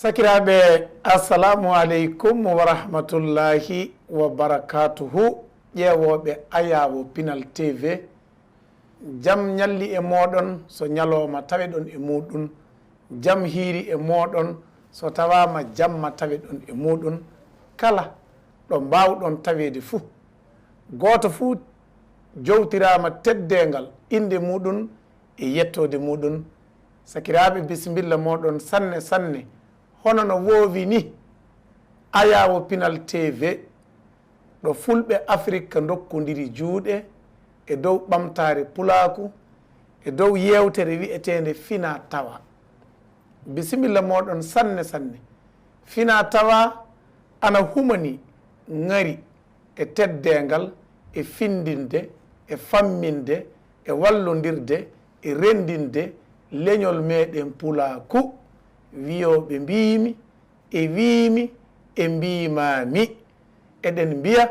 sakiraaɓe assalamu aleykum wa rahmatullahi wa barakatuhu ƴeewooɓe Ayaawo Pinal TV jam ñalli e mooɗon so ñalooma tawe ɗon e muɗum jam hiiri e mooɗon so tawaama jamma tawe ɗon e muɗum kala ɗo mbaawɗon taweede fuu gooto fuu jowtiraama teddeengal innde muɗum e yettoode muɗum sakiraaɓe bisimilla mooɗon sanne sanne hono no woowi ni Ayaawo Pinal TV ɗo fulɓe Afrique dokkondiri juuɗe e dow ɓamtaare pulaaku e dow yewtere wi'eteende Finatawa bisimilla moɗon sanne sanne Finatawa ana humani ngari e teddengal e findinde e famminde e wallondirde e renndinde leñol meɗen pulaaku wiyoɓe mbimi e wimi e mbimami eɗen mbiya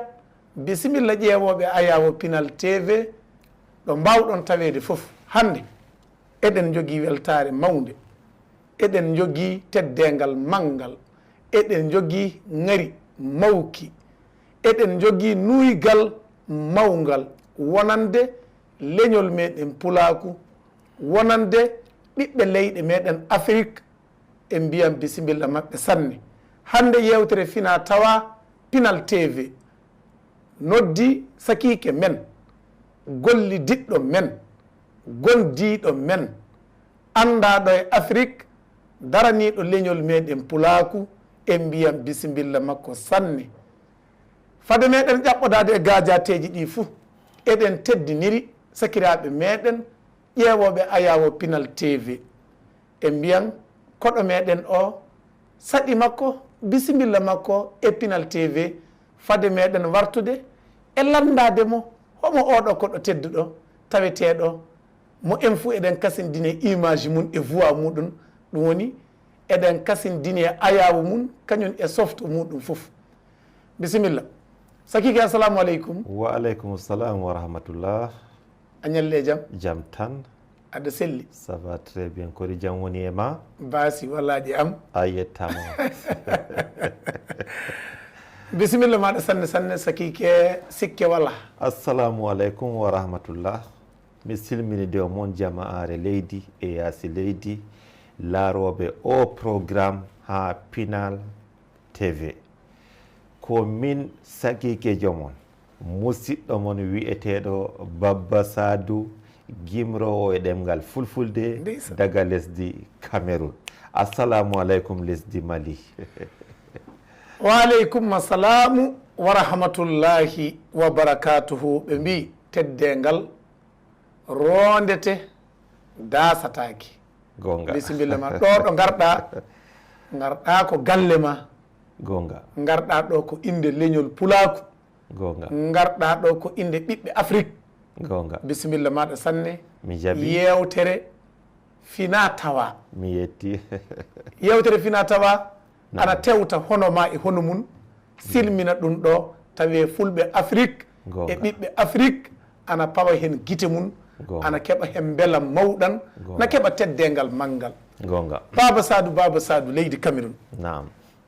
bisimilla ƴeewoɓe Ayaawo Pinal TV ɗo mbawɗon taweede fof hande eɗen jogii weltare mawde eɗen jogii teddengal manngal eɗen jogii ngari mawki eɗen jogii nuygal mawngal wonande leñol meɗen pulaaku wonande ɓiɓɓe leyɗe meɗen Afrik en mbiyam bisimilla maɓɓe sanne hande yewtere Finatawa Pinal TV noddi sakiike men gollidiɗɗo men gondiɗo men andaɗo e Afrik daraniɗo leñol meɗen pulaaku en mbiyam bisimilla makko sanne fade meɗen ƴaɓɓodade e gajateji ɗi fuu eɗen teddiniri sakiraɓe meɗen ƴeewoɓe Ayaawo Pinal TV en mbiyan koɗo meɗen o saɗi makko bisimilla makko e Pinal TV fade meɗen wartude e landade mo homo oɗo koɗo tedduɗo taweteɗo mo en fuu eɗen kasindine image mum e voix muɗum ɗum woni eɗen kasindine Ayaawo mum kañum e softo muɗum fof bisimilla sakiki assalamu aleykum wa aleykum salam wa rahmatullah a ñalle jam jam tan aɗa selli ça va très bien kodi jam woni e ma baasi wallaji am a yettama bisimilla maɗa sanne sanne sakike sikke wala assalamu aleykum wa rahmatullah mi silminide o moon jama'are leydi e yaasi leydi laaroɓe o programme ha Pinal TV ko min sakikejo mon musidɗo mon wi'eteɗo Babba Sadou gimrowo e ɗemgal fulfulde daga lesdi Cameroun assalamu aleykum lesdi Mali waaleykum assalamu wa rahmatullahi wa barakatuhu ɓe mbi teddengal rondete dasataki gonga bisimilla ma ɗo ɗo garɗa ko galle ma gonga garɗa ɗo ko inde leñol pulaaku gonga garɗa ɗo ko inde ɓiɓɓe Afrik gonga bisimilla maɗa sanne mi jaɓi yewtere Finatawa mi yetti yewtere Finatawa ana tewta hono ma e hono mum silmina ɗum ɗo tawi fulɓe Afrik e ɓiɓɓe Afrik ana pawa hen guite mum ana keɓa hen beela mawɗan na keɓa teddengal manngal gonga Baba Sadou leydi Cameroun naam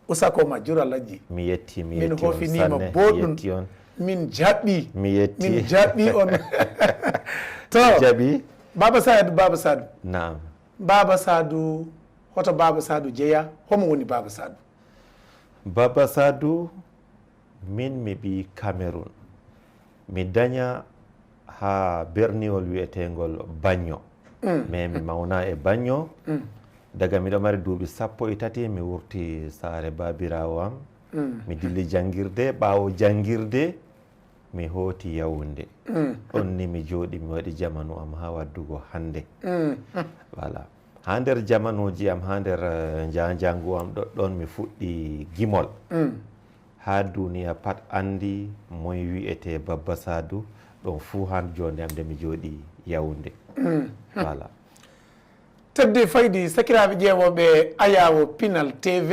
usakoma juralajji mi yetti min hofinima boɗɗum min jaɓɓi mi yetti min jaɓɓi on to jaɓi Baba Sadou naam Baba Sadou hoto Baba Sadou jeeya homo woni Baba Sadou Baba Sadou min mi ɓi Cameroun mi daña ha berniwol wi'etengol Bagno mais mi mawna e Bagno daga miɗo mari duuɓi 13 mi wurti saare babirawo am mi dilli janngirde ɓaawo janngirde mi hooti Yaoundé ɗon ni mi jooɗi mi waɗi jamanu am ha waddugo hannde voilà ha nder jamanuji am ha nder janjangu am ɗoɗɗon mi fuɗɗi gimol ha duniya pat andi moye wi'ete Babba Sadou ɗon fuu han jonde am nde mi jooɗi Yaoundé voilà tedde faydi sakiraɓe ƴeewoɓe Ayaawo Pinal TV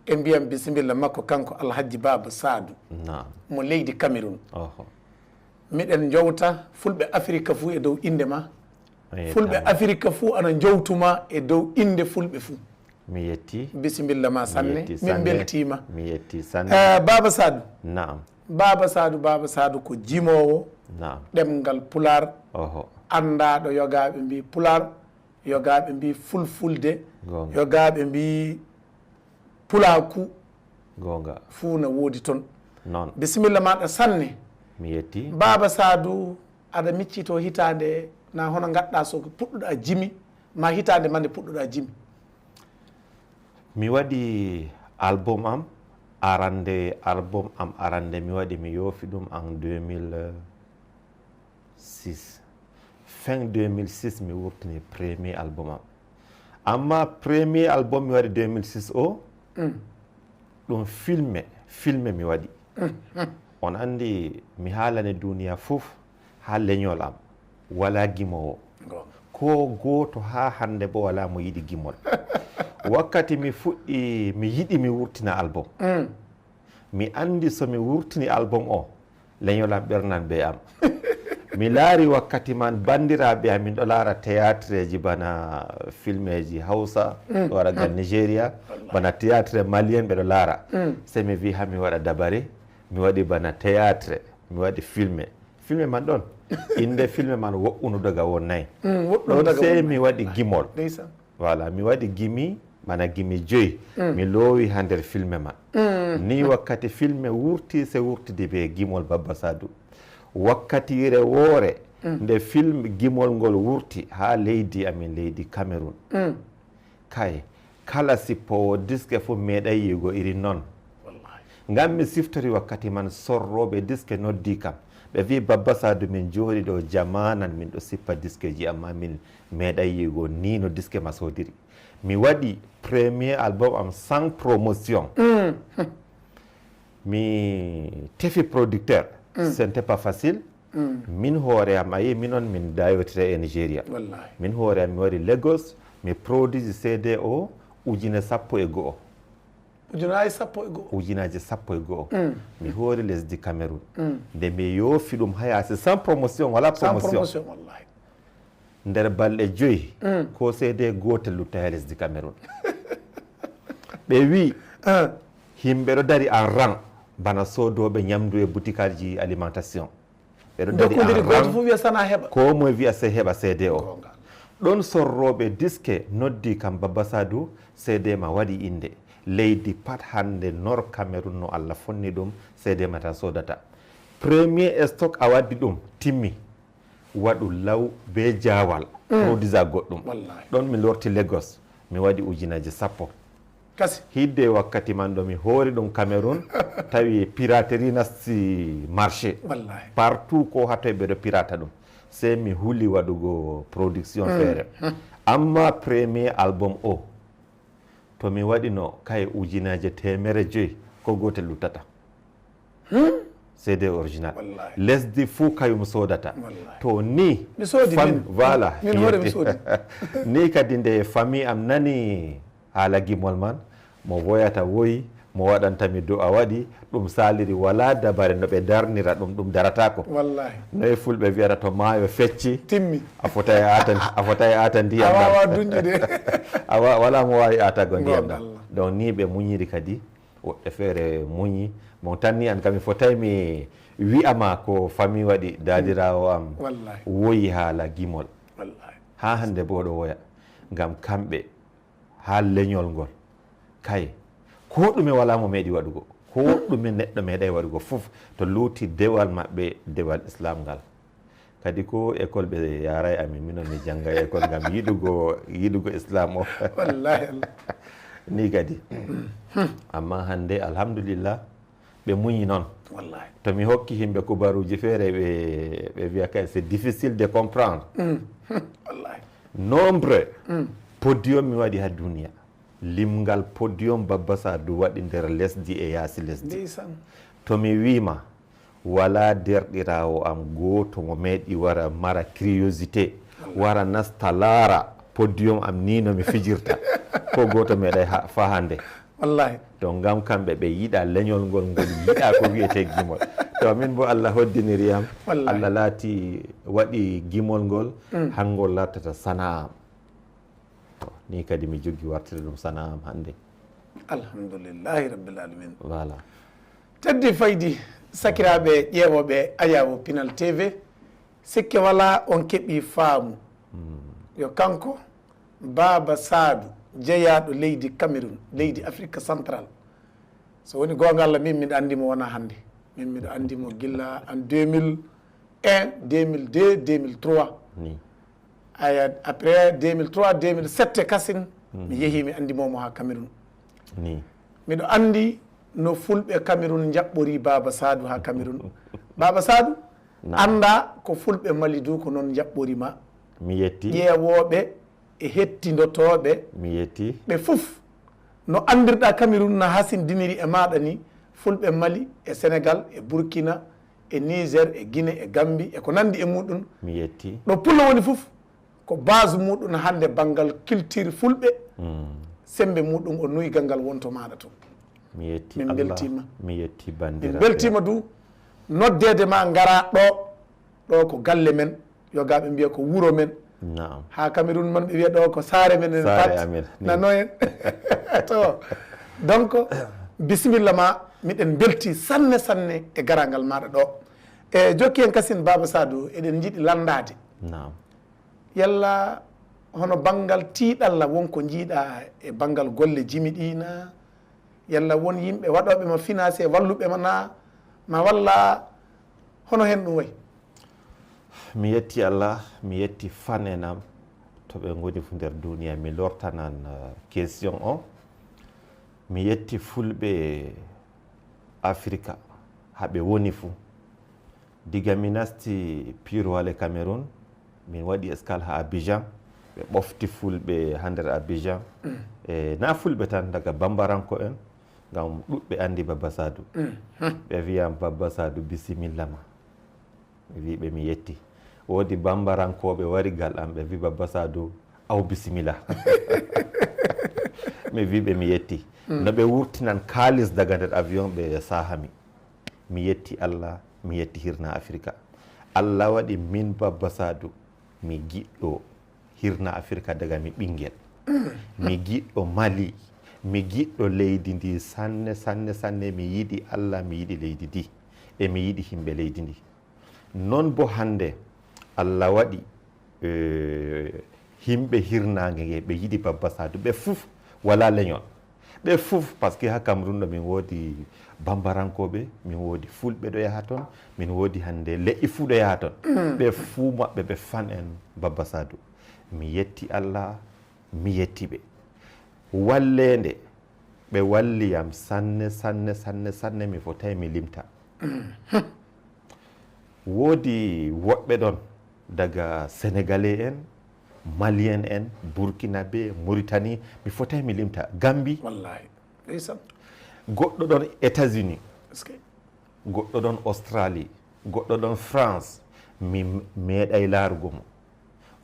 e mbiyam bisimilla makko kanko Alhaji Baba Sadou mo leydi Cameroun miɗen jowta fulɓe Afrique fuu e dow inde ma fulɓe Afrique fuu ana jowtuma e dow inde fulɓe fuu mi yetti. Bisimilla ma sanne. Min beltima. Mi yetti sanne. Baba Sadou. Naam. Baba Sadou ko jimowo. Naam. Ɗemngal pular. Oho. Andaɗo yogaɓe mbi pular, yogaɓe mbi fulfulde, Gonga. yogaɓe mbi pulaku. Gonga. Fuu no woodi toon. Non. Bisimilla maɗa sanne. Mi yetti. Baba Sadou aɗa miccito hitande na hono gaɗɗa so puɗɗuɗa jimi ma hitande mande puɗɗuɗa jimi. Mi waɗi album am arande mi waɗi mi yoofi ɗum en 2006 fin 2006 mi wurtini premier album am amma premier album mi waɗi 2006 o ɗum filme mi waɗi on andi mi haalane duniya fof ha leñol am wala gimowo ko goto ha hande bo wala mo yiɗi gimol wakkati mi fuɗɗi mi yiɗi mi wurtina album mi andi so mi wurtini album o leñol am ɓernan be am mi laari wakkati man bandiraɓe am min ɗo laara théâtre ji bana filmeji hausa ɗo waɗa gal nigéria bana théâtre malien ɓeɗo laara se mi wi ha mi waɗa dabare mi waɗi bana théâtre mi waɗi filme man ɗon inde filme man wo'unudaga wonnayyi ɗon se mi waɗi gimol voilà mi waɗi gimi bana gimi 5 mi loowi ha nder filme man ni wakkati filme wurti se wurtidi be gimol Baba Sadou wakkatire woore nde film gimol ngol wurti ha leydi amin leydi Cameroun kay kala sippowo disque fof meeɗay yigo iri noon ngam mi siftori wakkati man sorroɓe disque noddi kam ɓe wi Baba Sadou min jooɗi ɗo jamanan min ɗo sippa disque ji amma min meeɗay yigo ni no disque ma sodiri mi waɗi premier album am sans promotion mi tefi producteur ce n'était pas facile min hoore am ayi minon min dayotire e Nigéria min hoore am mi waɗi Lagos mi produisi CD o ujune 11 ujunaji 11 mi hoori lesdi Cameroun nde mi yoofi ɗum ha yaasi sans promotion wala promotion nder balɗe 5 ko CD gotel lutta ha lesdi Cameroun ɓe wi himɓe ɗo dari en rang bana sodoɓe ñamdu e boutiqueaji alimentation ɓeɗo dari en rang ko moye wiya se heɓa CD o ɗon sorroɓe disque noddi kam Baba Sadou CD ma waɗi inde leydi pat hande nord Cameroun no Allah fonni ɗum CD ma tan sodata premier stock a waddi ɗum timmi waɗu law be jawal produisa goɗɗum ɗon mi lorti Lagos mi waɗi ujunaji 10 kasi hidde wakkati man ɗo mi hoori ɗum Cameroun tawi piraterie nasti marché partout ko hatoy ɓeɗo pirata ɗum se mi huuli waɗugo production feere amma premier album o to mi waɗino kay ujunaje 100 ko gotel luttata CD original lesdi fuu kayum sodata to ni voilà ni kadi nde famille am nani haala gimol man mo woyata woyi mo waɗantami do a waɗi ɗum saliri wala dabare no ɓe darnira ɗum daratako noye fulɓe wiyata to maayo fecci timmi a fotay ata ndiyam wala mo wawi atago ndiyam ɗam donc ni ɓe muñiri kadi woɓɓe feere muñi mon tanni an kam mi fotay mi wi'ama ko famille waɗi dadirawo am woyi haala gimol ha hande bo ɗo woya ngam kamɓe ha leñol ngol kay ko ɗume wala mo meeɗi waɗugo ko ɗume neɗɗo meeɗay waɗugo fof to luuti dewal maɓɓe dewal islam ngal kadi ko école ɓe yaray amin minon mi jangga école ngam yiɗugo islam o ni kadi amma hande alhamdulillah ɓe muñi noon to mi hokki himɓe kubaruji feere ɓe wiya kay c'est difficile de comprendre nombre podium mi waɗi ha duniya limgal podium Baba Sadou waɗi nder lesdi e yaasi lesdi to mi wima wala derɗirawo am goto mo meeɗi wara mara curiosité wara nasta laara podium am ni no mi fijirta ko goto meeɗay fa hande to ngam kamɓe ɓe yiɗa leñol ngol yiɗa ko wiyete gimol to min bo Allah hoddiniri am Allah laati waɗi gimol ngol hangol lartata sana am ni kadi mi jogui wartire ɗum sana am hannde. alhamdoulillahi rabbil alamin. Voilà. teddi faydi sakiraɓe ƴeewoɓe Ayaawo Pinal TV, sikke wala on keeɓi faamu yo kanko Baba Sadou jeeyaɗo leydi Cameroun, leydi Afrique central. so woni gonga Allah min miɗo andimo wona hannde, min miɗo andimo gilla en 2001 2002 2003 ni aya après 2003 2007 kasin mi yeehi mi andimomo ha Cameroun. ni miɗo andi no fulɓe Cameroun jaɓɓori Baba Sadou ha Cameroun. Baba Sadou anda ko fulɓe Mali du ko noon jaɓɓorima. mi yetti ƴeewoɓe e hettidotoɓe mi yetti ɓe fof no andirɗa Cameroun no hasindiniri e maɗa ni, fulɓe Mali e Sénégal e Burkina e Niger e Guinée e Gambie e ko nandi e muɗum. mi yetti ɗo pullo woni fof ko base muɗum hande banggal culture fulɓe, sembe muɗum o nuygal ngal wonto maɗa to. mi yetti min beltima, mi yetti min bandiraɓe, beltima du noddede ma gara ɗo ko galle men, yogaɓe mbiya ko wuro men. naam ha Cameroun man ɓe wiya ɗo ko saare men en Saare pat amen, ni. nano en to donc bisimilla ma, miɗen belti sanne sanne e garagal maɗa ɗo. e jokki en kasin Baba Sadou, eɗen jiiɗi landade naam yalla hono banggal tiiɗalla wonko jiiɗa e banggal golle jimiɗina, yalla won yimɓe waɗoɓe ma financé walluɓe ma ma walla hono hen ɗum wayi? mi yetti Allah, mi yetti fan en am to ɓe goni fu nder duniya. mi lortanan question o. mi yetti fulɓe Afrique haɓe woni fuu. diga mi nasti Pirwale Cameroun, min waɗi escale ha Abidjan, ɓe ɓofti fulɓe ha nder Abidjan. e na fulɓe tan, daga bambaranko en, ngam ɗuɓɓe andi Baba Sadou. ɓe wiyam Baba Sadou bisimilla ma, mi wiɓe mi yetti. woodi bambarankoɓe wari gal am ɓe wi Baba Sadou aw bisimilla. mi wiɓe mi yetti. no ɓe wurtinan kalis daga nder avion ɓe sahami. mi yetti Allah, mi yetti hirna Afrique. Allah waɗi min Baba Sadou mi giɗɗo hirna Afrique daga mi ɓinguel. mi giɗɗo Mali, mi giɗɗo leydi ndi sanne sanne sanne. mi yiɗi Allah, mi yiɗi leydi ndi e mi yiɗi himɓe leydi ndi. non bo hande Allah waɗi himɓe hirnage nge ɓe yiɗi Baba Sadou ɓe fof wala leñol, ɓe fof. par ce que ha Cameroun ɗo min woodi bambarankoɓe, min woodi fulɓe ɗo yaha toon, min woodi hande leƴƴi fuu ɗo yaha toon. ɓe fuu maɓɓe ɓe fan en Baba Sadou. mi yetti Allah, mi yetti ɓe. wallede ɓe walliyam sanne sanne sanne sanne, mi fotai mi limta. woodi woɓɓe ɗon daga sénégalais en, malien en, burkinabe, mauritanie, mi fotai mi limta. Gambie, wallahi ndeysan, goɗɗo ɗon États-Unis, goɗɗo ɗon Australie, goɗɗo ɗon France. mi meeɗay laarugo mo.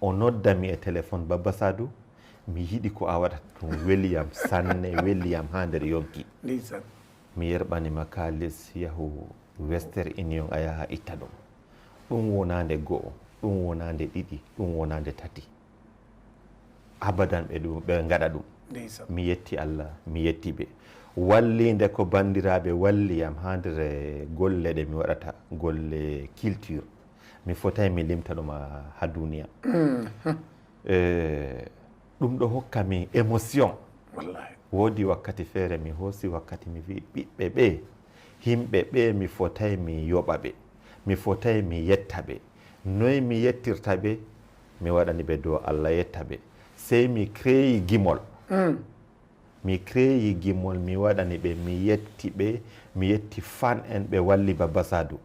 o noddami e téléphone, Baba Sadou mi yiɗi ko a waɗata ɗum weliyam sanne, weliyam ha nder yonki. ndeysan, mi yerɓanima kalis yahu Western Union, a yaha itta ɗum. ɗum wonande go'o, ɗum wonande ɗiɗi, ɗum wonande tati, abadan ɓe gaɗa ɗum. ndeysan, mi yetti Allah, mi yetti ɓe. wallinde ko bandiraɓe walliyam ha nder golle ɗe mi waɗata, golle culture. mi fotai mi limta ɗum ha duniya. ɗum ɗo hokka min émotion. wallahi woodi wakkati feere mi hoosi wakkati mi wi ɓiɓɓe ɓe, himɓe ɓe mi fotai mi yoɓa ɓe, mi fotai mi yetta ɓe. noy mi yettirta ɓe? mi waɗani ɓe dow Allah yetta ɓe. sey mi créyi gimol. mi créyi gimol, mi waɗani ɓe, mi yetti ɓe, mi yetti fan en ɓe walli Baba Sadou.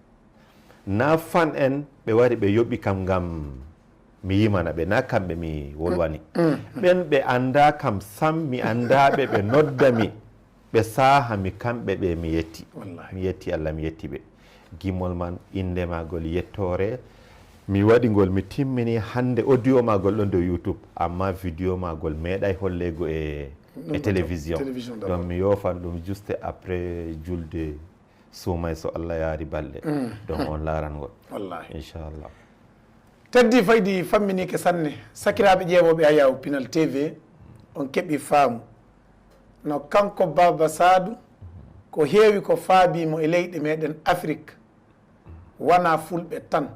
na fan en ɓe wari ɓe yoɓi kam ngam mi yimana ɓe, na kamɓe mi wolwani. ɓen ɓe anda kam sam, mi andaɓe, ɓe noddami, ɓe sahami, kamɓe ɓe mi yetti. mi yetti Allah, mi yetti ɓe. gimol man inde magol yettore. mi waɗi ngol, mi timmini hande. audio magol ɗon dow YouTube, amma vidéo magol meeɗay hollego e télévision. donc mi yofan ɗum juste après julde sumay, so Allah yaari balɗe. donc on laran ngol wallahi inchallah. teddi faydi famminike sanne sakiraɓe ƴeewoɓe Ayaawo Pinal TV. on keɓi faamu no kanko Baba Sadou ko heewi ko faabimo e leyɗe meɗen Afrique wona fulɓe tan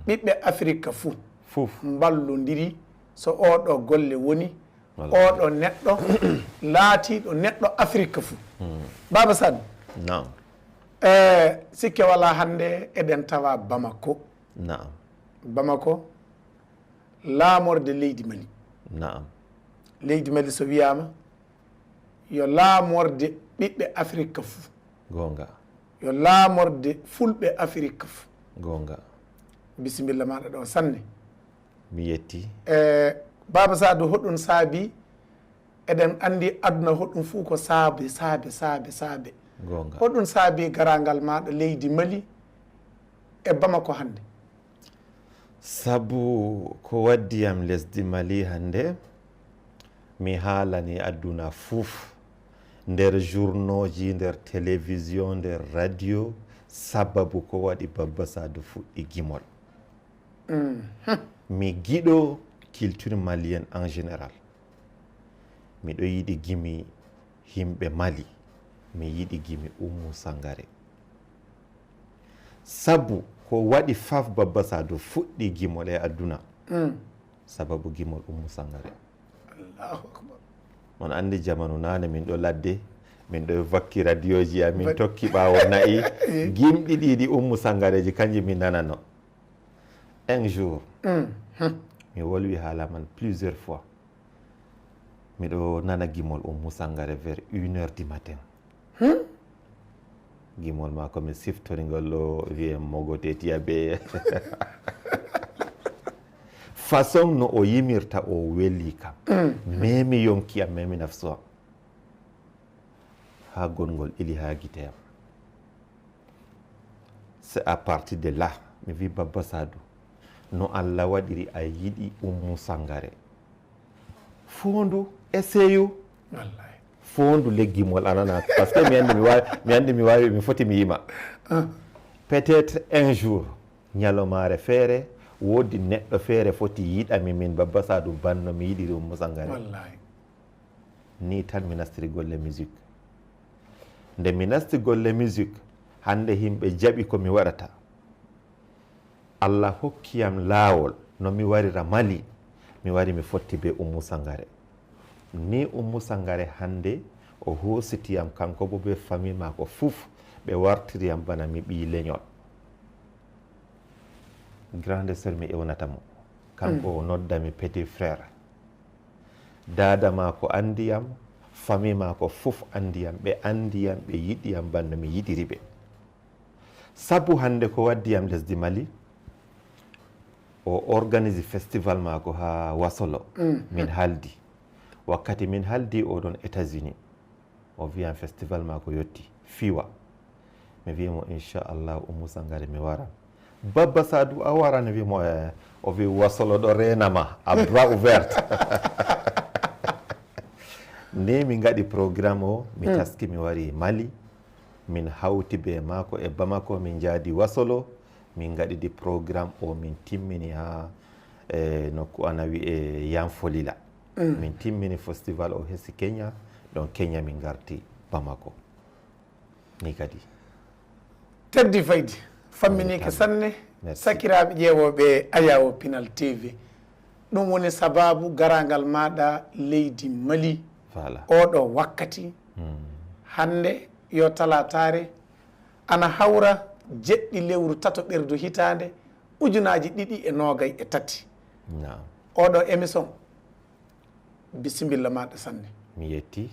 ɓiɓɓe Afrique fuu mballodiri so oɗo golle woni oɗo neɗɗo laatiɗo neɗɗo Afrique fuu Baba Sadou naam sikke wala hannde eɗen tawa Bamako naam Bamako laamorde leydi Mali naam leydi Mali so wiyama yo laamorde ɓiɓɓe Afrique fuu gonga yo laamorde fulɓe Afrique fuu gonga bisimilla maɗa ɗo sanne mi yetti Baba Sadou hoɗum saabi eɗen andi aduna hoɗum fuu ko saabe gonga hoɗum saabi garangal maɗa leydi Mali e Bamako hannde sabu ko waddiyam lesdi Mali hannde mi haalani aduna fouf nder journaux ji nder télévision nder radio sababu ko waɗi Baba Sadou fuɗɗi gimol mi giɗo culture malienne en général miɗo yiɗi gimi himɓe Mali mi yiɗi gimi Oumou Sangaré sabu ko waɗi faf Baba Sadou fuɗɗi gimol e aduna sababu gimol Oumou Sangaré Allahu akbar on andi jamanu nane min ɗo ladde min ɗo vakki radio ji amin tokki ɓawo nayi gimɗi ɗiɗi Oumou Sangaré ji kanji mi nanano un jour mi wolwi haala man plusieurs fois miɗo nana gimol Oumou Sangaré vers 1h du matin gimol ma komi siftorigol ɗo wiye mogotetiya be façon no o yimirta o weli kam memi yonki am memi nafsu am ha gongol ili ha guiteyam c'est à partir de là mi wi Baba Sadou no Allah waɗiri a yiɗi Oumou Sangaré fondu essayo wallahi fondu leggimol anana par ce que mi andi mi wawi mi foti mi yima peut-être un jour ñalomare feere woodi neɗɗo feere foti yiɗami min Baba Sadou banno mi yiɗiri Oumou Sangaré wallahi ni tan mi nastiri golle musique nde mi nasti golle musique hande himɓe jaɓi ko mi waɗata Allah hokkiyam laawol no mi warira Mali mi wari mi fotti be Oumou Sangaré ni Oumou Sangaré hande o hositiyam kanko bo be famille mako fouf ɓe wartiriyam bana mi ɓi leñol grande sœur mi ewnata mo kanko o noddami petit frère dada mako andiyam famille mako fof andiyam ɓe andiyam ɓe yiɗiyam banda mi yiɗiri ɓe sabu hande ko waddiyam lesdi Mali o organise festival mako ha Wasolo min haldi wakkati min haldi oɗon États-Unis o wiyan festival mako yetti fiwa mi wimo inchallah Oumou Sangaré mi waran Baba Sadou a waran wimo o wi Wasolo ɗo renama a bras ouverte nde mi gaɗi programme o mi taski mi wari Mali min hawti be mako e Bamako min jaadi Wasolo min gaɗidi programme o min timmini ha nokku ana wiye Yanfolila min timmini festival o hesi Kenya ɗon Kenya min garti Bamako ni kadi teddi faydi famminike sanne sakiraɓe ƴeewoɓe Ayaawo Pinal TV ɗum woni sababu garangal maɗa leydi Mali voilà oɗo wakkati hande yo talatare ana hawra jeɗɗi lewru tato ɓerdu hitande ujunaji ɗiɗi e nogay e tati oɗo émission bisimilla maɗa sanne mi yetti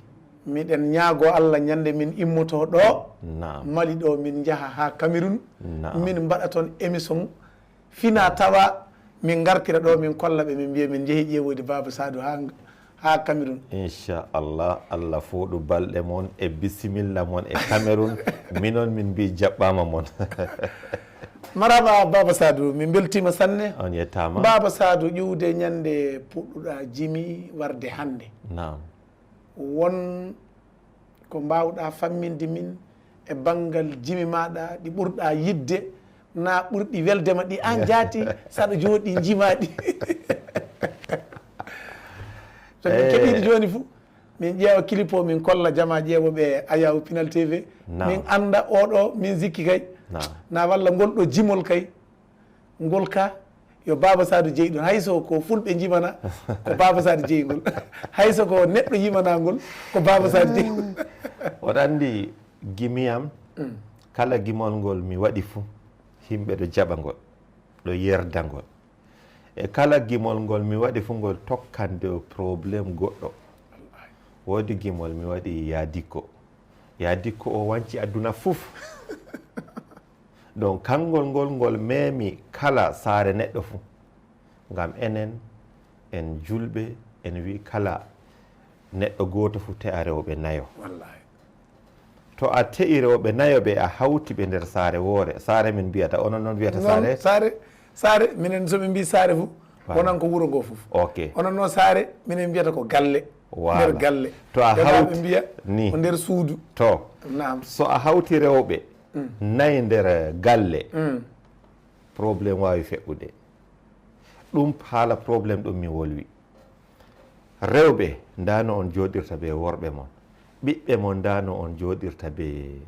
miɗen ñaago Allah ñande min immoto ɗo Mali ɗo min jaaha ha Cameroun min mbaɗa toon émission Finatawa min gartira ɗo min kolla ɓe min mbiya min jeehi ƴeewode Baba Sadou ha Cameroun inchallah Allah fooɗu balɗe mon e bisimilla mon e Cameroun minon min mbi jaɓɓama mon maraba Baba Sadou min beltima sanne on yettama Baba Sadou ƴiwde ñande puɗɗuɗa jimi warde hande won ko mbawɗa famminde min e banggal jimi maɗa ɗi ɓurɗa yidde na ɓurɗi weldema ɗi an jaati saɗa jooɗi jimaɗi so min keɓiɗi joni fou min ƴeewa clip o min kolla jama ƴeewoɓe Ayaawo Pinal TV min anda oɗo min zikki kay na walla ngol ɗo jimol kay ngol ka yo Baba Sadou jeeyi ɗon hayso ko fulɓe jimana ko Baba Sadou jeeyi ngol hayso ko neɗɗo yimana ngol ko Baba Sadou jeeyi ngol oɗa andi gimiyam kala gimol ngol mi waɗi fuu yimɓe ɗo jaɓa ngol ɗo yerda ngol e kala gimol ngol mi waɗi fuu ngol tokkande o probléme goɗɗo woodi gimol mi waɗi yaadikko o wanci aduna fof donc kangol ngol memi kala saare neɗɗo fuu ngam enen en julɓe en wi kala neɗɗo gooto fuu te'a rewɓe nayo to a te'i rewɓe nayo ɓe a hawti ɓe nder saare woore saare min mbiyata onon noon wiyata saare minen soɓe mbi saare fuu wonan ko wuro ngo fof ok onon noon saare minen mbiyata ko galle nder galle to a hawti mbiya ni ko nder suudu to so a hawti rewɓe nayi nder galle probléme wawi feƴƴude ɗum haala probléme ɗum mi wolwi rewɓe ndano on joɗirta be worɓe mon ɓiɓɓe mon ndano on joɗirta be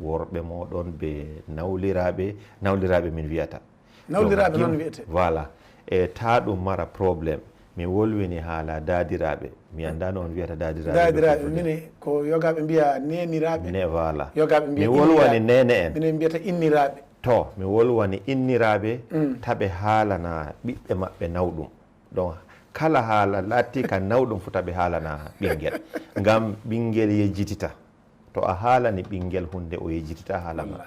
worɓe moɗon be nawliraɓe min wiyata nawliraɓe noon wiyete voilà e ta ɗum mara probléme mi wolwini haala daadiraɓe mi andano on wiyata daadiraɓe mine ko yogaɓe mbiya neniraɓe ne voilà yogaɓe mbiya mi wolwani nene en minen mbiyata inniraɓe to mi wolwani inniraɓe taɓe haalana ɓiɓɓe maɓɓe nawɗum donc kala haala latti ka nawɗum fo taɓe haalana ɓinguel ngam ɓinguel yejjitita to a haalani ɓinguel hunde o yejjitita haala ma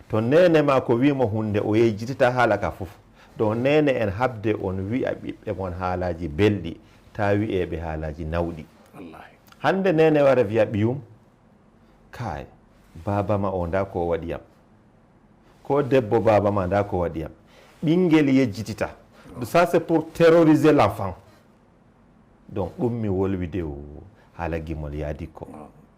to nene ma ko wimo hunde o yejjitita haala ka fof donc nene en habde on wi'a ɓiɓɓe mon haalaji belɗi ta wi'eɓe haalaji nawɗi hande nene wara wiya ɓiyum kay babama o nda ko waɗiyam ko debbo babama nda ko waɗiyam ɓinguel yejjitita ça c'est pour terroriser l'enfant donc ɗum mi wolwi de haala gimol yaadikko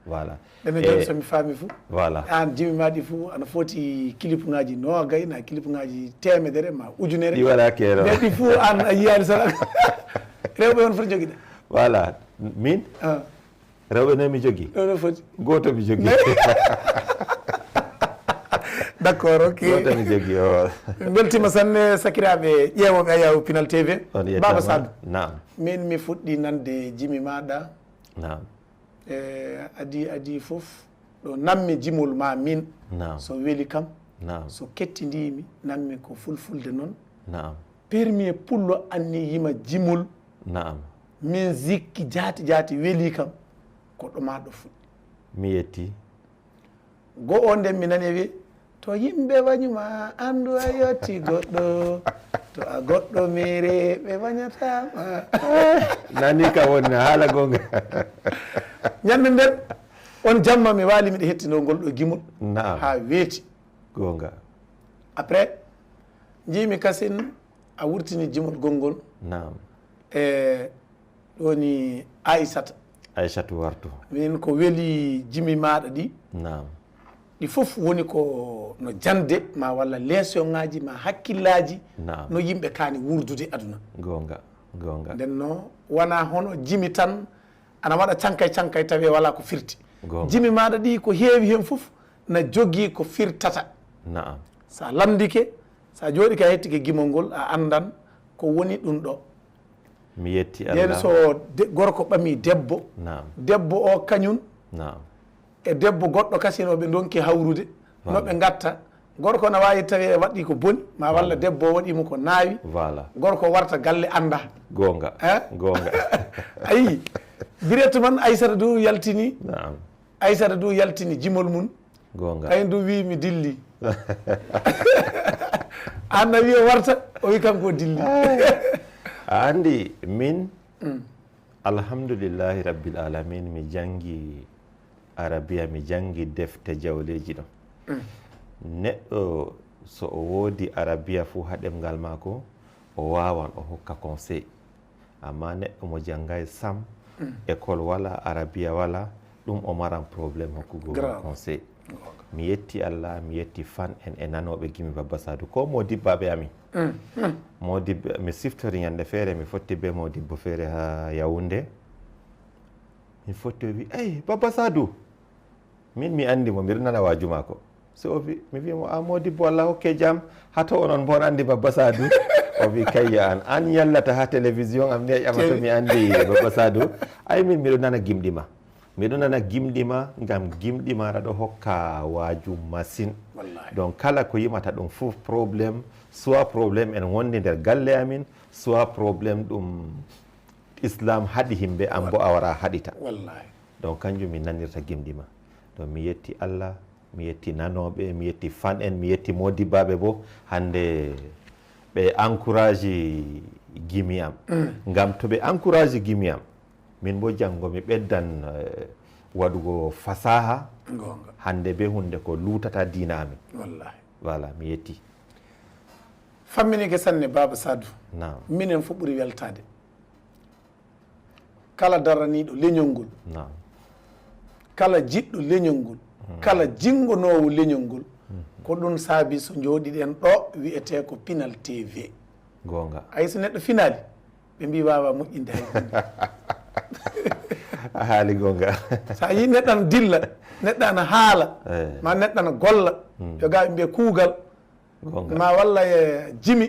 voilà ɗene joni somi faami fou voilà an jimi maɗi fou ana foti clip ngaji nogay na clip ngaji temedere ma ujunere ɗi waɗa keero mais ɗi fou an a yiyani sana rewɓe on foti joguiɗa voilà min rewɓe noon mi jogui ɗo foti goto mi jogui d' accord ok goto mi jogui o beltima sanne sakiraɓe ƴeewoɓe Ayaawo Pinal TV Baba Sadou nam min mi fuɗɗi nande jimi maɗa nam adi fof ɗo nammi jimol ma min nam so weeli kam nam so kettidimi nammi ko fulfulde noon nam permis pullo anni yima jimol nam min zikki jaati weeli kam ko ɗomaɗo fuɗɗi mi yetti go o nden mi nani wi to yimɓe wañuma andu a yetti goɗɗo to a goɗɗo mere ɓe wañatama nani ka woni haala gonga ñande nden on jamma mi waali miɗa hettino ngol ɗo gimol naam ha weeti gonga après jiimi kasin a wurtini jimol gongol naam e ɗoni aissatu wartu min ko weeli jimi maɗa ɗi naam ɗi fof woni ko no jande ma walla lesion ngaji ma hakkillaji no yimɓe kaani wurdude aduna gonga nden no wona hono jimi tan ana waɗa cankay tawi wala ko firti jimi maɗa ɗi ko heewi hen fof na jogii ko firtata naam sa lamdike sa jooɗike a hettike gimol ngol a andan ko woni ɗum ɗo mi yetti Allah yen so gorko ɓami debbo debbo o kañum e debbo goɗɗo kasino ɓe donki hawrude no ɓe gatta gorko no wawi tawi waɗi ko boni ma walla debbo waɗimo ko naawi gorko warta galle anda gonga ayi birette man Aissata du yaltini Aissata du yaltini jimol mum kayen du wi mi dilli anna wi o warta o wi kanko dilli a andi min alhamdulillahi rabbil alamin mi jangi arabia mi jangi defte jawleji ɗo neɗɗo so o woodi arabia fuu ha ɗemgal mako o wawan o hokka conseil amma neɗɗo mo janggay sam école wala arabia wala ɗum o maran probléme hokkugo conseil mi yetti Allah mi yetti fan en e nanoɓe gimi Baba Sadou ko modibbaɓe amin modibbe mi siftori ñande feere mi fotti be modibbo feere ha Yaoundé mi fotti o wi ey Baba Sadou min mi andi mo mbiɗo nana waaju maako so o wi mi wimo a modibbo Allah hokke jam hato onon bon andi Baba Sadou o wi kayya an yallata ha télévision am ne ƴama to mi andi Baba Sadou ay min mbiɗo nana gimɗima miɗo nana gimɗima ngam gimɗima aɗa ɗo hokka waaju machine donc kala ko yimata ɗum fof probléme soit probléme en wondi nder galle amin soit probléme ɗum islam haɗi himɓe an bo a wara haɗita donc kanjum mi nanirta gimɗima donc mi yetti Allah mi yetti nanoɓe mi yetti fan en mi yetti modibbaɓe bo hande ɓe encourage gimi am ngam to ɓe encourage gimi am min bo janggo mi ɓeddan waɗugo fasaha hande be hunde ko lutata dina amin voilà mi yetti famminike sanne Baba Sadou minen fof ɓuuri weltade kala daraniɗo leñol ngol kala jiɗɗo leñol ngol kala jingonowo leñol ngol ko ɗum saabi so jooɗiɗen ɗo wiyete ko Pinal TV gonga ay so neɗɗo finali ɓe mbi wawa moƴƴinde hay a haali gonga sa yi neɗɗo ana dilla neɗɗo ana haala ma neɗɗo ana golla joga ɓe mbiya kuugal ma walla e jimi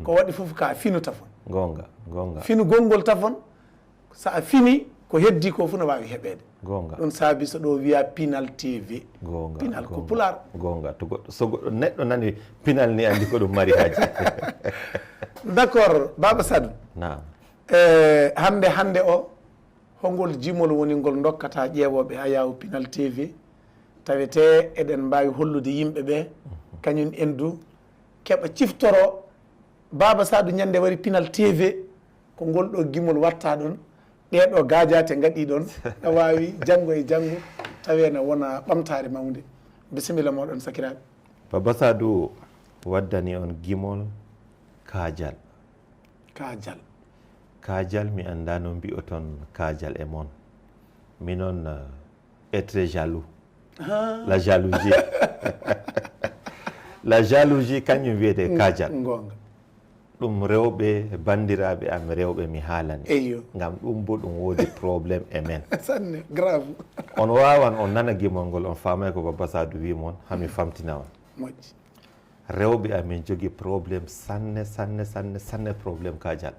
ko waɗi fof ka finu tafon gonga finu gongol tafon sa a fini ko heddi ko fof no wawi heɓede gonga ɗum saabi so ɗo wiya Pinal TV Pinal ko pular gonga to goɗɗo so goɗɗo neɗɗo nani Pinal ni andi ko ɗum mari haji d' accord Baba Sadou hande o hongol jimol woni ngol dokkata ƴeewoɓe Ayaawo Pinal TV tawete eɗen mbawi hollude yimɓe ɓe kañum endu keɓa ciftoro Baba Sadou ñande wari Pinal TV ko ngol ɗo gimol watta ɗon ɗeɗo gajate gaɗi ɗon ne wawi janggo e janggo tawene wona ɓamtare mawde bisimilla moɗon sakiraɓe Baba Sadou waddani on gimol kajal kajal mi anda no mbi'oton kajal e mon minon est très jaloux la jalousie la jalousie kañum wiyete kajal ɗum rewɓe bandiraɓe am rewɓe mi haalani ngam ɗum bo ɗum woodi probléme e men sanne grave on wawan on nana gimol ngol on famay ko Baba Sadou wimon hami famtina on moƴƴi rewɓe amin jogui probléme sanne probléme kajal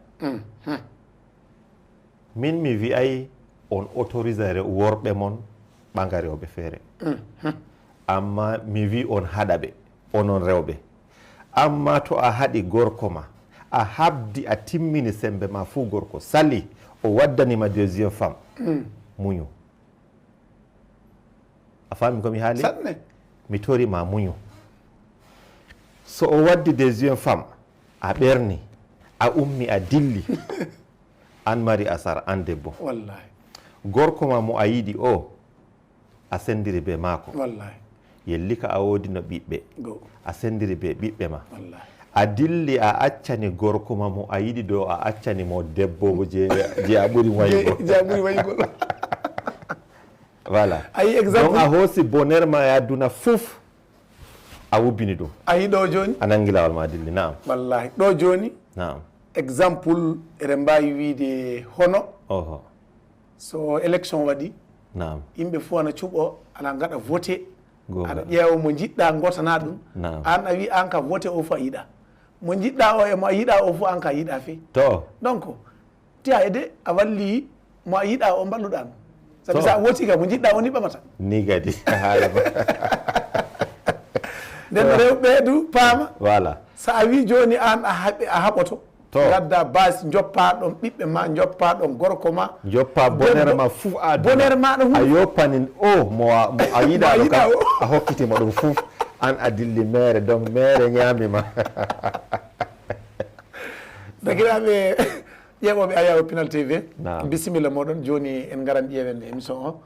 min mi wiyay on autorise worɓe mon ɓaga rewɓe feere amma mi wi on haɗa ɓe onon rewɓe amma to a haɗi gorko ma a habdi a timmini sembe ma fuu gorko sali o waddanima deuxiéme femme muñu a faami komi haali mi torima muñu so o waddi deuxiéme femme a ɓerni a ummi a dilli an mari asar an debbo wallahi gorko ma mo a yiɗi o a sendiri be maako wallahi yellika a woodi no ɓiɓɓe a sendiri be ɓiɓɓe ma a dilli a accani gorko ma mo a yiɗi ɗo a accani mo debbo je a ɓuri waygo voilà donc a hoosi bonheur ma e adduna fof a wubbini ɗum a yi ɗo joni a nangi lawol ma dilli naam wallahi ɗo joni naam exemple eɗen mbawi wiide hono so élection waɗi naam yimɓe fof ana cuɓo ala gaɗa voté aɗa ƴeewa mo jiɗɗa gotana ɗum an a wi an ka voté o fof a yiɗa mo jiɗɗa o e mo a yiɗa o fof an ka yiɗa fe to donc tiya ede a walli mo a yiɗa o balluɗa no sabi sa woti ka mo jiɗɗa o ni ɓamata ni kadi haalama nden rewɓe du paama voilà sa a wi joni an a haɓoto gadda base joppa ɗon ɓiɓɓe ma joppa ɗon gorko ma joppa bonheur ma fof bonheur maɗa a yoppani o mo a yiɗaɗo ka a hokkitima ɗum fof an a dilli mere donc mere ñamima dagiraɓe ƴeeɓoɓe Ayaawo Pinal TV bisimilla moɗon joni en garan ƴeewen émission o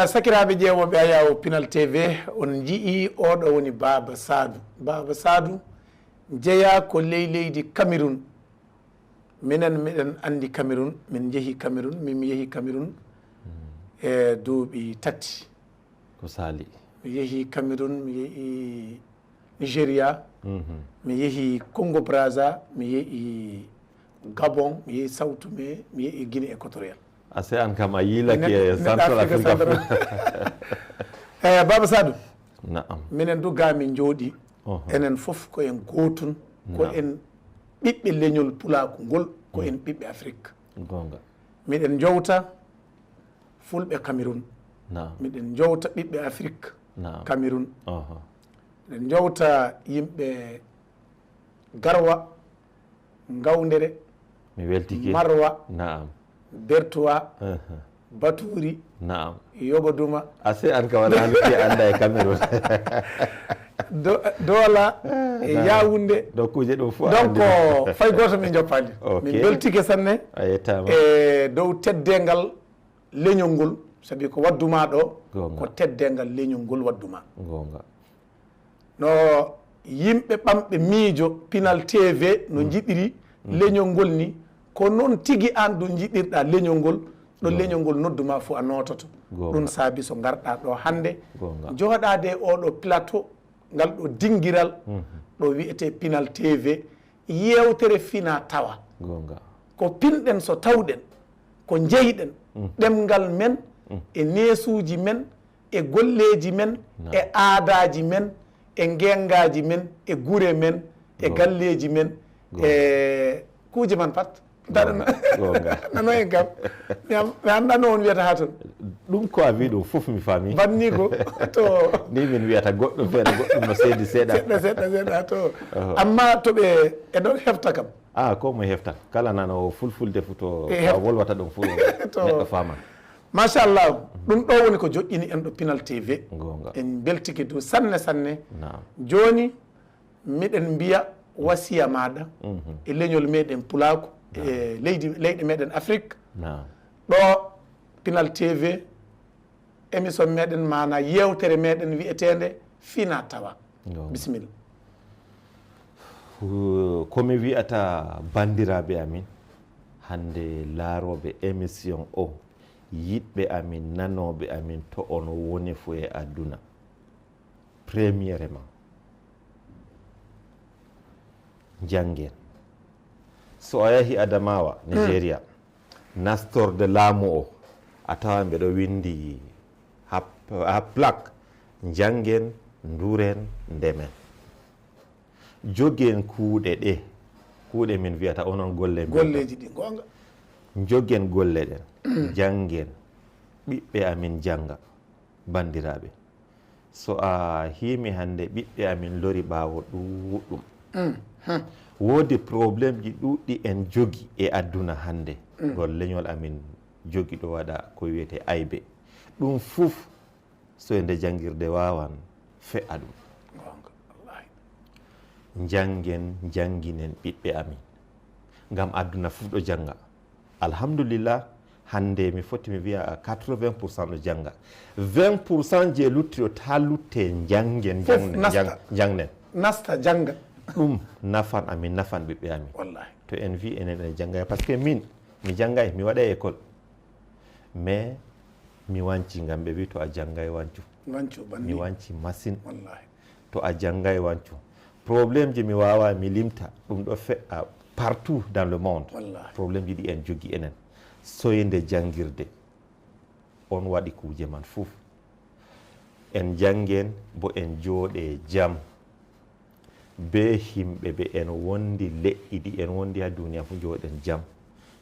sakiraɓe ƴeewoɓe Ayaawo Pinal TV on jii oɗo woni Baba Sadou. Baba Sadou jeeya ko leydi Cameroun. minen miɗen andi Cameroun, min jeehi Cameroun, min yeehi Cameroun e duuɓi tati ko sali. mi yeehi Cameroun, mi yeehi Nigéria, mi yeehi Congo Brazza, mi yeehi Gabon, mi yeehi Sao Tomé, mi yeehi Guinée équatoriale. ase an kam a yiilake Central Africa Baba Sadou, naam, minen du ga min jooɗi enen fof ko en gotun ko en ɓiɓɓe leñol pulaku ngol ko en ɓiɓɓe Afrique. gonga miɗen jowta fulɓe Cameroun, naam, miɗen jowta ɓiɓɓe Afrique naam, Cameroun, miɗen jowta yimɓe Garwa, Ngawndere, mi weltike, Marwa, naam, Bertowa, Baturi, naam, Yoboduma, ase an ka wala halki anda e Cameroun Dola e Yaounde, donc kuje ɗum fof donc fay goto min joppani. min beltike sanne a yettama e dow teddengal leñol ngol, sabi ko wadduma ɗo Gonga. ko teddengal leñol ngol wadduma. gonga no yimɓe ɓamɓe miijo Pinal TV no jiɗiri leñol ngol ni ko noon tigi an ɗum jiɗirɗa leñol ngol ɗo leñol ngol nodduma fof a nototo. Gonga. ɗum saabi so garɗa ɗo hande Gonga. joɗade oɗo plateau ngal ɗo dinguiral ɗo wiyete Pinal TV, yewtere Finatawa, gonga ko pinɗen so tawɗen ko jeyɗen ɗemgal men e nesuji men e golleji men e aadaji men e gengaji men e gure men e galleji men e kuje man pat gonga nano en kam mi anda no on wiyata ha toon ɗum ko a wi ɗum fof mi faami banni ko to ni min wiyata goɗɗum feere goɗɗum no seedi seeɗa seeɗa to amma toɓe eɗon hefta kam ko mo hefta kala nano fulfulde fu to a wolwata ɗum fu neɗɗo faama machallah. ɗum ɗo woni ko joƴƴini en ɗo Pinal TV. gonga en beltiki dow sanne sanne. naam, joni miɗen mbiya wasiya maɗa e leñol meɗen pulaku e leyɗe meɗen Afrique ɗo Pinal TV émission meɗen mana yewtere meɗen wi'etende Finatawa bisimilla. komi wi'ata bandiraɓe amin hande laaroɓe émission o yiɗɓe amin nanoɓe amin to on woni fo e aduna premièrement janguen so a yahi Adamawa Nigeria nastorde laamu o a tawan ɓeɗo windi ha plaque janguen nduren ndemen joguen kuuɗe min wiyata onon golleji ɗi gonga joguen golle ɗen janguen ɓiɓɓe amin janga bandiraɓe so a himi hande ɓiɓɓe amin lori ɓawo ɗuɗɗum woodi probléme ji ɗuɗɗi en jogi e aduna hande gol leñol amin jogi ɗo waɗa ko wiyete aybe ɗum fuf so e nde jangirde wawan fe'a ɗum jangen janginen ɓiɓɓe amin ngam aduna fuf ɗo janga alhamdulillah hande mi foti mi wiya 80% ɗo janga 20% je lutti o ta lutte jangen jangnen nasta janga ɗum nafan amin nafan ɓiɓɓe amin wallahi to en wi enen en janggay par ce que min mi janggay mi waɗa école mais mi wanci ngam ɓe wi to a janggay wancu mi wanci machine wallahi to a janggay wancu probléme ji mi wawa mi limta ɗum ɗo fe'a partout dans le monde probléme ji ɗi en jogui enen soyde jangirde on waɗi kuje man fof en janggen bo en jooɗe jaam be himɓe ɓe en wondi leƴƴi ɗi en wondi ha duniya fu jooɗen jaam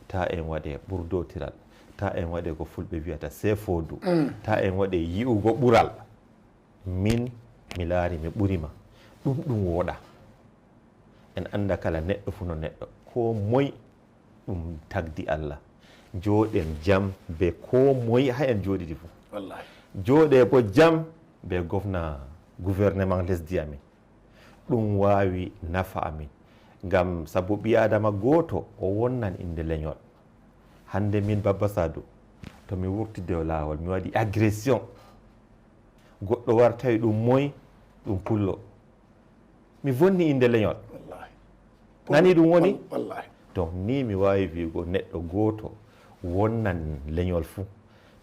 ta en waɗe ɓurdotiral ta en waɗe ko fulɓe wiyata sefodu ta en waɗe yi'ugo ɓural min mi laari mi ɓurima ɗum wooɗa en anda kala neɗɗo fu no neɗɗo ko moye ɗum tagdi Allah jooɗen jaam be ko moye ha en jooɗiɗi fu jooɗe bo jaam be gouvernement lesdi amin ɗum wawi nafa amin ngam sabu ɓi adama goto o wonnan inde leñol hande min Baba Sadou to mi wurtide o laawol mi waɗi agression goɗɗo war tawi ɗum moye ɗum pullo mi vonni inde leñol nani ɗum woni donc ni mi wawi wiigo neɗɗo goto wonnan leñol fuu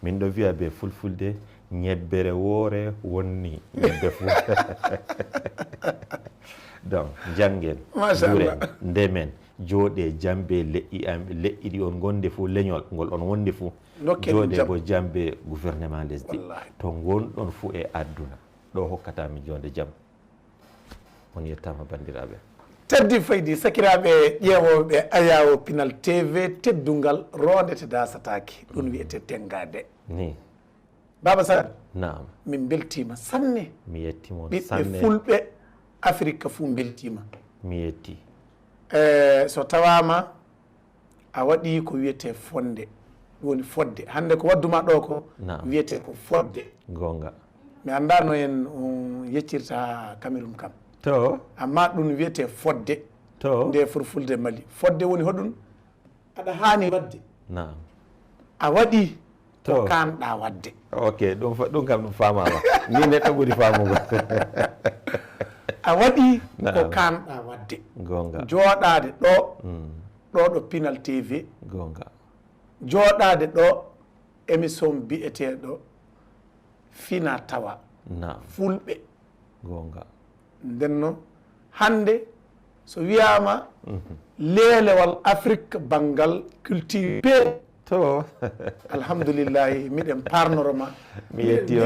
min ɗo wiya be fulfulde ñebbere woore wonni ñebbe fuu donc janggen duren ndemen jooɗe jambe leƴƴi ɗi on gonde fuu leñol ngol on wonde fuu jooɗe bo jambe gouvernement lesdi to gonɗon fuu e adduna ɗo hokkatami jonde jaam on yettama bandiraɓe teddi faydi sakiraɓe ƴeewoɓe Ayaawo Pinal TV teddungal rondete dasataki ɗum wiyete tengade ni Baba Sadou naam min beltima sanne mi yettimon ɓiɓɓe fulɓe Afrique fuu beltima mi yetti so tawama a waɗi ko wiyete fonde ɗum woni fodde hande ko wadduma ɗo ko wiyete ko fodde gonga mi anda no en yeccirta Cameroun kam to amma ɗum wiyete fodde to nde fulfulde Mali fodde woni hoɗum aɗa hani wadde naam a waɗi ko kanɗa wadde ok ɗum kam ɗum famama ni neɗɗo ɓuuri famugo a waɗi ko kanɗa wadde gonga jooɗade ɗo Pinal TV gonga jooɗade ɗo émission bi'eteɗo Finatawa fulɓe gonga nden noon hande so wiyama leelewal Afrique banggal culture pe to alhamdoulillahi miɗen parnoroma mi yetti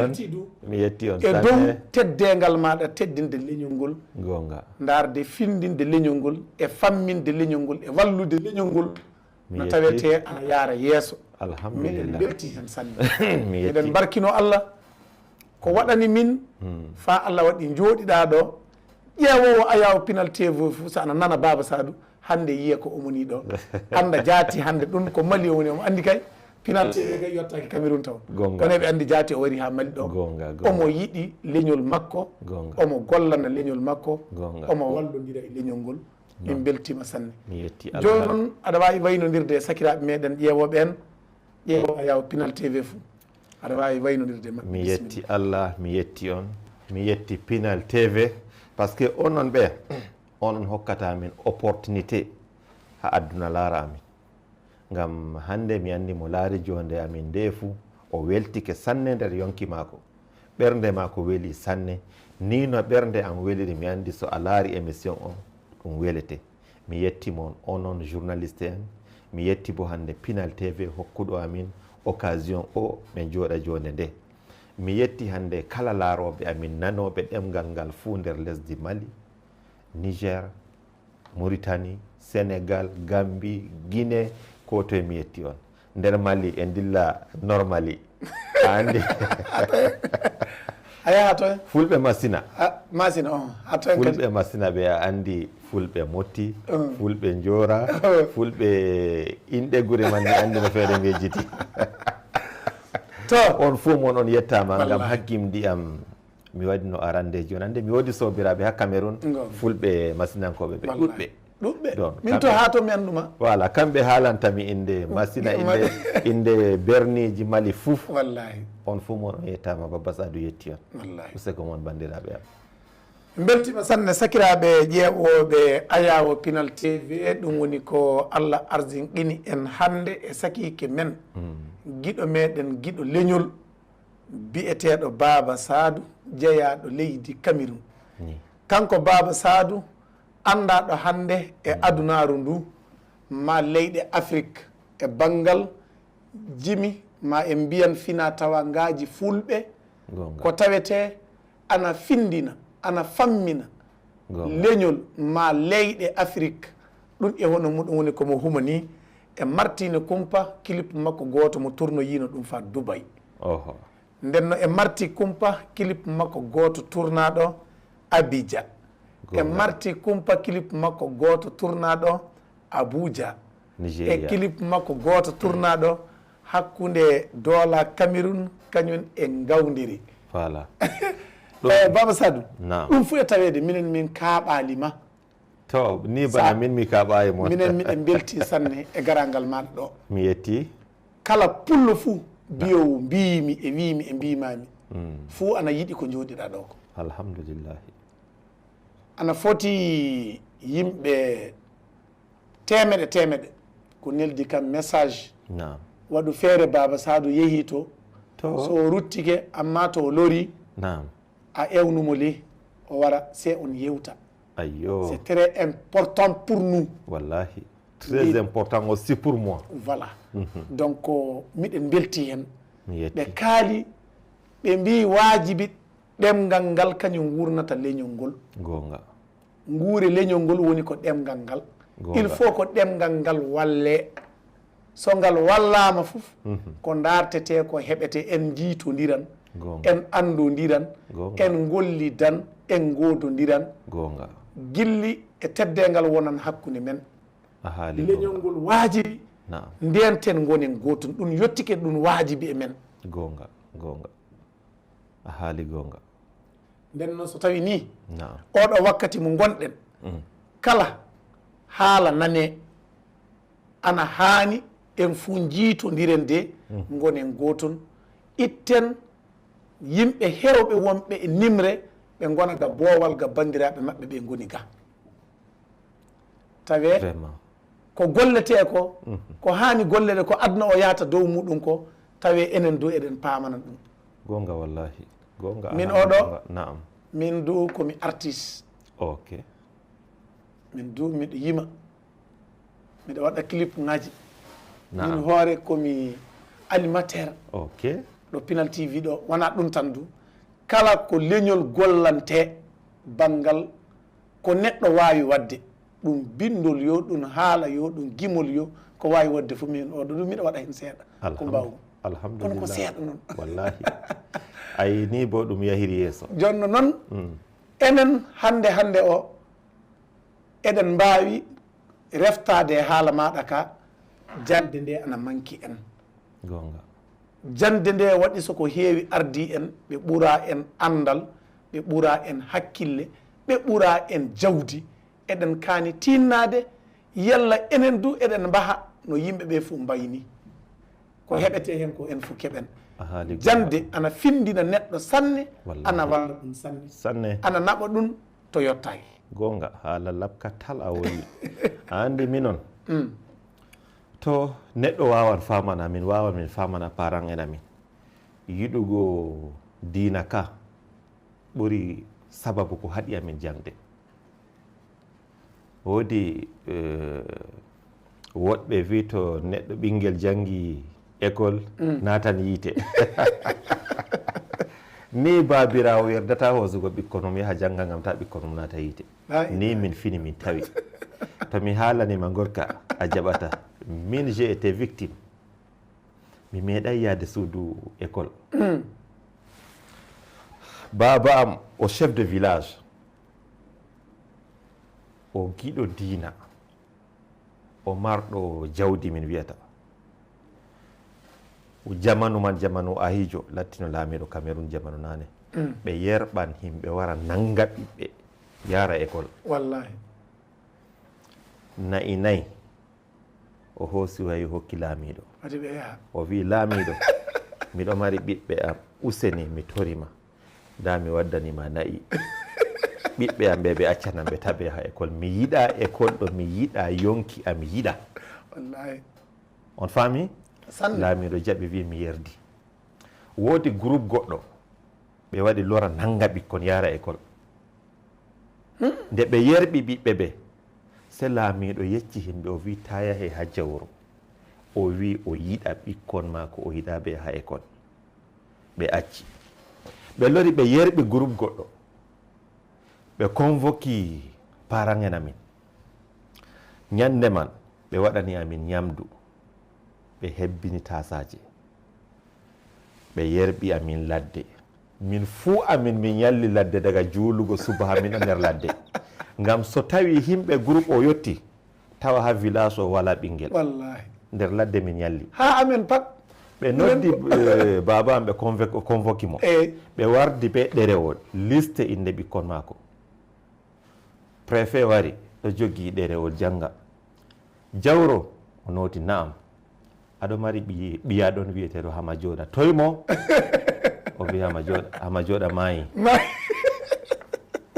on e dow teddengal maɗa teddinde leñol ngol gonga darde findinde leñol ngol e famminde leñol ngol e wallude leñol ngol no tawete ana yaara yeeso miɗen belti hen sanne miɗen barkino Allah ko waɗani min fa Allah waɗi jooɗiɗa ɗo ƴeewowo Ayaawo Pinal TV fu so ana nana Baba Sadou hande yiya ko omoni ɗo anda jaati hande ɗum ko Mali woni omo andi kay Pinal TV kay yottaki Cameroun taw kono ɓe andi jaati o wari ha Mali ɗo omo yiɗi leñol makko omo gollana leñol makko omo wallodira e leñol ngol min beltima sanne mi yetti joni noon aɗa wawi waynodirde e sakiraɓe meɗen ƴeewoɓe en ƴeewo Ayaawo Pinal TV fou aɗa wawi waynodirde maɓɓe mi yetti Allah mi yetti on mi yetti Pinal TV par ce que onon ɓe onon hokkata min opportunité ha adduna laara amin ngam hande mi andi mo laari jonde amin nde fuu o weltike sanne nder yonki maako ɓernde maako weeli sanne ni no ɓernde am weliri mi andi so a laari émission on ɗum welete mi yetti mon onon journaliste en mi yetti bo hande Pinal TV hokkuɗo amin occasion o ɓe jooɗa jonde nde mi yetti hande kala laaroɓe amin nanoɓe ɗemgal ngal fuu nder lesdi Mali, Niger, Mauritanie, Sénégal, Gambie, Guinée, ko toye mi yetti on nder Mali e dilla normali a andi a yaha toye fulɓe masina masina on fulɓe masina ɓe a andi fulɓe motti fulɓe njora fulɓe inɗe gure man mi andi no feere ngejjiti to on fuu mon on yettama ngam hakkimdi am mi waɗi no arande joni ande mi woodi sobiraɓe ha Cameroun fulɓe masinankoɓe ɓe ɗuɗɓe min to ha to mi anduma voilà kamɓe haalantami inde masina inde berniji Mali fouf wallahi on fuu mon on yettama Baba Sadou yetti on wallahi useko mon bandiraɓe am beltima sanne sakiraɓe ƴeewoɓe Ayaawo Pinal TV ɗum woni ko Allah arzinqini en hande e sakike men giɗo meɗen giɗo leñol bi'eteɗo Baba Sadou jeeyaɗo leydi Cameroun kanko Baba Sadou andaɗo hande e adunaru ndu ma leyɗe Afrik e banggal jimi ma en mbiyan Finatawa ngaji fulɓe ko tawete ana findina ana fammina leñol ma leyɗe Afrik ɗum e hono muɗum woni komo huma ni e martine kumpa clip makko goto mo tournoyino ɗum fa Dubai ndenno e marti kumpa clip makko goto tournaɗo Abidjan e marti kumpa clip makko goto tournaɗo Abuja e clip makko goto tournaɗo hakkude Doola Cameroun kañum e Ngawndiri voilà Baba Sadou ɗum fu e tawede minen min kaaɓalima to ni bana min mi kaɓayi moon minen miɗen belti sanne e garangal maɗa ɗo mi yetti kala pullo fuu biyowo mbimi e wimi e mbimami fuu ana yiiɗi ko jooɗiɗa ɗo ko alhamdulillahi ana foti yimɓe temeɗe ko neldi kam message waɗu feere Baba Sadou yeehi to so ruttike amma to lori a ewnumo le o wara se on yewta ayyo c'est très important pour nous wallahi très important aussi pour moi voilà donc miɗen belti hen ɓe kaali ɓe mbi wajibi ɗemgal ngal kañum wurnata leñol ngol gonga nguure leñol ngol woni ko ɗemgal ngal il faut ko ɗemgal ngal walle so ngal wallama fof ko dartete ko heɓete en jiitodiran en andodiran en gollidan en gododiran gilli e teddengal wonan hakkude men leñol ngol waajibi ndenten gonen gotum ɗum yettike ɗum waajibi e men gonga a haali gonga nden noon so tawi ni oɗo wakkati mo gonɗen kala haala nane ana haani en fuu jiitodiren de gonen goton itten yimɓe herowɓe wonɓe e nimre ɓe gona ga boowal ga bandiraɓe maɓɓe ɓe goni ga tawe ko gollete ko hani gollede ko aduna o yahata dow muɗum ko tawe enen du eɗen pamana ɗum gonga wallahi gonga min oɗo min du komi artiste min du miɗo yima miɗo waɗa clip ngaji min hoore komi animateur ɗo Pinal TV ɗo wona ɗum tan du kala ko leñol gollante banggal ko neɗɗo wawi wadde ɗum bindol yo ɗum haala yo ɗum gimol yo ko wawi wadde fo min oɗo ɗum miɗa waɗa hen seeɗa ko mbawmi kono ko seeɗa noon wallahi ayi ni bo ɗum yahiri yeeso jonno noon enen hande o eɗen mbawi reftade e haala maɗa ka jande nde ana manki en gonga jande nde waɗi soko heewi ardi en ɓe ɓuura en andal ɓe ɓuura en hakkille ɓe ɓuura en jawdi eɗen kaani tinnade yalla enen du eɗen mbaha no yimɓe ɓe fof mbayni ko heɓete hen ko en fof keɓen jande ana findina neɗɗo sanne ana walla ɗum sanne ana naɓa ɗum to yottaki gonga haala labkatal a woni a andi minon to neɗɗo wawan famana min wawan min famana parent en amin yiɗugo diina ka ɓuri sababu ko haɗi amin jangde woodi woɗɓe wi to neɗɗo ɓinguel jangi école natan yiite ni babirawo yerdata hosugo ɓikkon mum yaha jangga gam ta ɓikkon mum nata yiite ni min fini min tawi to mi haalanima gorka a jaɓata min j'ai été victime mi meeɗay yaade suudu école baba am o chef de village o giɗo diina o marɗo jawdi min wiyata jamanu man jamanu ahijo lattino laamiɗo Cameroun jamanu nane ɓe yerɓan himɓe wara nanga ɓiɓɓe yara école wallahi nayi nayyi o hoosi wayi hokki laamiɗo ati ɓe yaha o wi laamiɗo miɗo mari ɓiɓɓe am useni mi torima da mi waddanima nayi ɓiɓɓe am ɓe ɓe accanan ɓe taɓe ha école mi yiɗa école ɗo mi yiɗa yonki am yiɗa wallahi on faami laamiɗo jaɓi wi mi yerdi woodi groupe goɗɗo ɓe waɗi lora nanga ɓikkon yara école nde ɓe yerɓi ɓiɓɓe ɓe se laamiɗo yecci himɓe o wi ta yahe ha jawro o wi o yiɗa ɓikkon mako o yiɗa ɓe ha école ɓe acci ɓe lori ɓe yerɓi groupe goɗɗo ɓe convoqui parent en amin ñande man ɓe waɗani amin ñamdu ɓe hebbini tasaje ɓe yerɓi amin ladde min fuu amin min yalli ladde daga juulugo suba ha min o nder ladde ngam so tawi himɓe groupe o yetti tawa ha village o wala ɓinguel wallahi nder ladde min yalli ha amen pat ɓe noddi baba am ɓe convoqui mo ɓe wardi ɓe ɗerewol liste inde ɓikkon mako préfet wari ɗo jogui ɗerewol janga jawro o noti naam aɗo mari ɓiya ɗon wiyeteɗo hama jooɗa toye mo o wi hama jooɗa maayi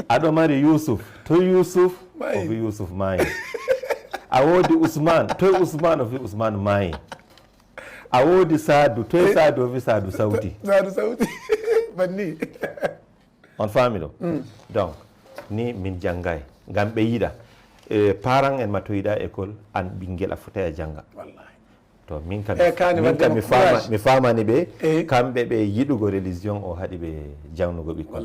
aɗo mari Youssouf toye Youssouf o wi Youssouf maayi a woodi Ousmane toye Ousmane o wi Ousmane maayi a woodi Sadou toye Sadou o wi Sadou sawti banni on faami ɗo donc ni min janggay ngam ɓe yiɗa parent en ma to yiɗa école an ɓinguel a fota e jangga to min kam mi famani ɓe kamɓe ɓe yiɗugo religion o haɗi ɓe jangnugo ɓikkon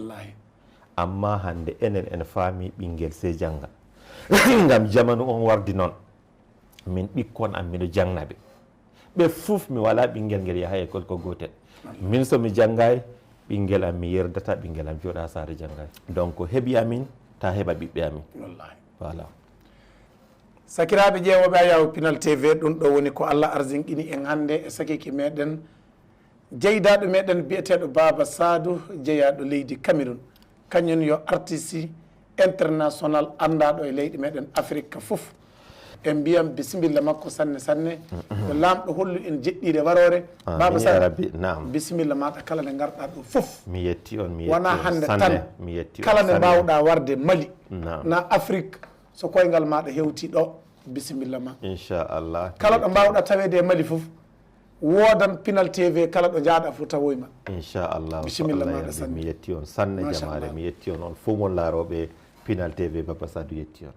amma hande enen en faami ɓinguel se jangga ngam jamanu on wardi noon min ɓikkon am miɗo jangnaɓe ɓe fof mi wala ɓinguel ngel yaha école ko gotel min somi janggay ɓinguel am mi yerdata ɓinguel am jooɗa saare janggay donc heeɓi amin ta heɓa ɓiɓɓe amin voilà sakiraɓe ƴeewoɓe Ayaawo Pinal TV ɗum ɗo woni ko Allah arzinqini en hannde e sakiki meɗen jeydaɗo meɗen biyeteɗo Baba Sadou jeeyaɗo leydi Cameroun kañum yo artiste international andaɗo e leyɗi meɗen Afrique fof en mbiyam bisimilla makko sanne sanne ko lamɗo hollu en jeɗɗide warore Baba Sadou bisimilla maɗa kala nde garɗa ɗo fof mi yetti on wona hannde tan kala nde mbawɗa warde Mali na Afrique so koyngal maɗa hewti ɗo bisimilla ma inchallah kala ɗo mbawɗa tawede e Mali fof wodan Pinal TV kala ɗo jaaɗa fof tawoyma inchallah bisimilla maɗa sanne mi yetti on sanne jamare mi yetti on on fo mon laaroɓe Pinal TV Baba Sadou yetti on